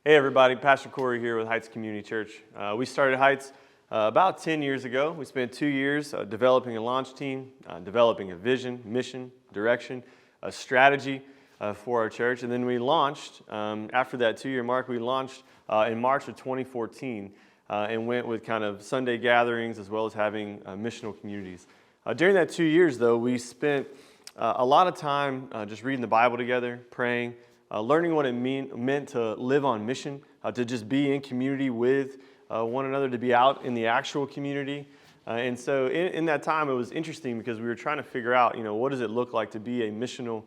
Hey everybody, Pastor Corey here with Heights Community Church. We started Heights about 10 years ago. We spent 2 years developing a launch team, developing a vision, mission, direction, a strategy for our church. And then we launched, after that 2-year mark, we launched in March of 2014 and went with kind of Sunday gatherings as well as having missional communities. During that 2 years though, we spent a lot of time just reading the Bible together, praying, learning what it meant to live on mission, to just be in community with one another, to be out in the actual community. And so in that time, it was interesting because we were trying to figure out, what does it look like to be a missional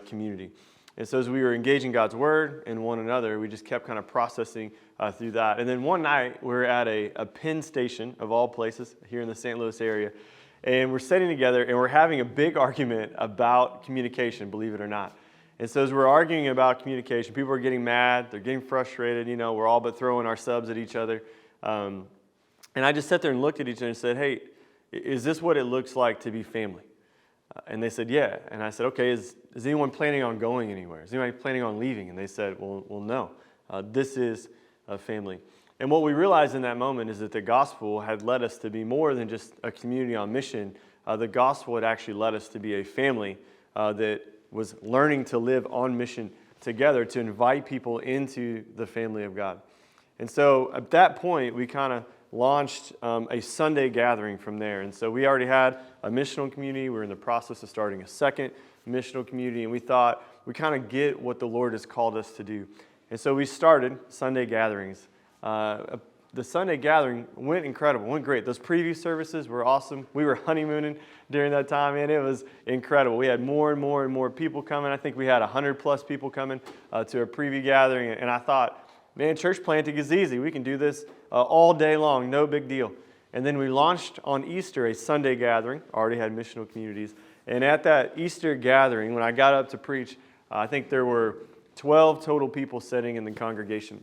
community? And so as we were engaging God's Word and one another, we just kept kind of processing through that. And then one night, we were at a Penn station, of all places, here in the St. Louis area. And we're sitting together, and we're having a big argument about communication, believe it or not. And so as we're arguing about communication, people are getting mad, they're getting frustrated, we're all but throwing our subs at each other. And I just sat there and looked at each other and said, hey, is this what it looks like to be family? And they said, yeah. And I said, okay, is anyone planning on going anywhere? Is anybody planning on leaving? And they said, well, no, this is a family. And what we realized in that moment is that the gospel had led us to be more than just a community on mission. The gospel had actually led us to be a family that was learning to live on mission together to invite people into the family of God. And so at that point, we kind of launched a Sunday gathering from there. And so we already had a missional community. We were in the process of starting a second missional community, and we thought we kind of get what the Lord has called us to do. And so we started Sunday gatherings. The Sunday gathering went incredible, went great. Those preview services were awesome. We were honeymooning during that time, and it was incredible. We had more and more and more people coming. I think we had 100 plus people coming to a preview gathering, and I thought, man, church planting is easy. We can do this all day long, no big deal. And then we launched on Easter a Sunday gathering, already had missional communities, and at that Easter gathering, when I got up to preach, I think there were 12 total people sitting in the congregation.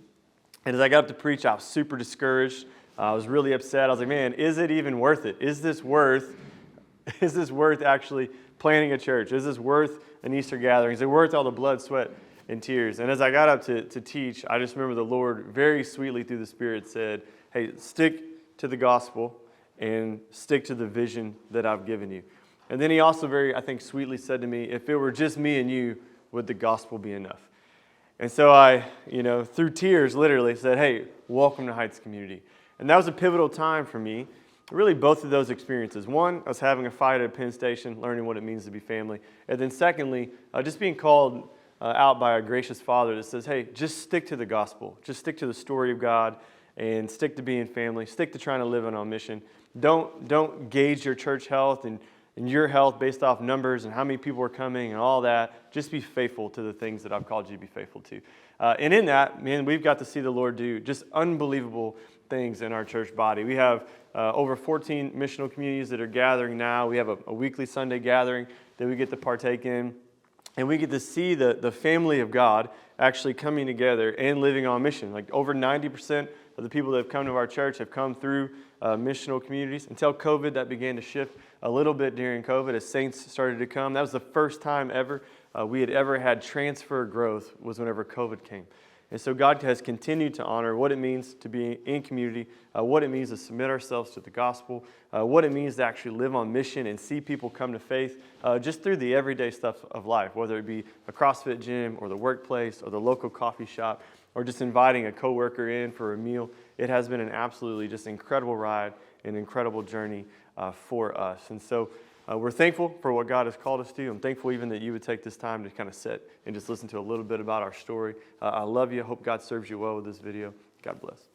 And as I got up to preach, I was super discouraged. I was really upset. I was like, man, is it even worth it? Is this worth actually planting a church? Is this worth an Easter gathering? Is it worth all the blood, sweat, and tears? And as I got up to teach, I just remember the Lord very sweetly through the Spirit said, hey, stick to the gospel and stick to the vision that I've given you. And then he also very, I think, sweetly said to me, if it were just me and you, would the gospel be enough? And so I, through tears, literally said, hey, welcome to Heights Community. And that was a pivotal time for me, really both of those experiences. One, I was having a fight at a Penn station, learning what it means to be family. And then secondly, just being called out by a gracious Father that says, hey, just stick to the gospel. Just stick to the story of God and stick to being family. Stick to trying to live on mission. Don't gauge your church health and your health based off numbers and how many people are coming and all that. Just be faithful to the things that I've called you to be faithful to. And in that, man, we've got to see the Lord do just unbelievable things in our church body. We have over 14 missional communities that are gathering now. We have a weekly Sunday gathering that we get to partake in. And we get to see the family of God actually coming together and living on mission. Like over 90% of the people that have come to our church have come through missional communities. Until COVID, that began to shift a little bit during COVID as saints started to come. That was the first time ever we had ever had transfer growth was whenever COVID came. And so God has continued to honor what it means to be in community, what it means to submit ourselves to the gospel, what it means to actually live on mission and see people come to faith just through the everyday stuff of life, whether it be a CrossFit gym or the workplace or the local coffee shop or just inviting a coworker in for a meal. It has been an absolutely just incredible ride, an incredible journey for us. And so we're thankful for what God has called us to. I'm thankful even that you would take this time to kind of sit and just listen to a little bit about our story. I love you. I hope God serves you well with this video. God bless.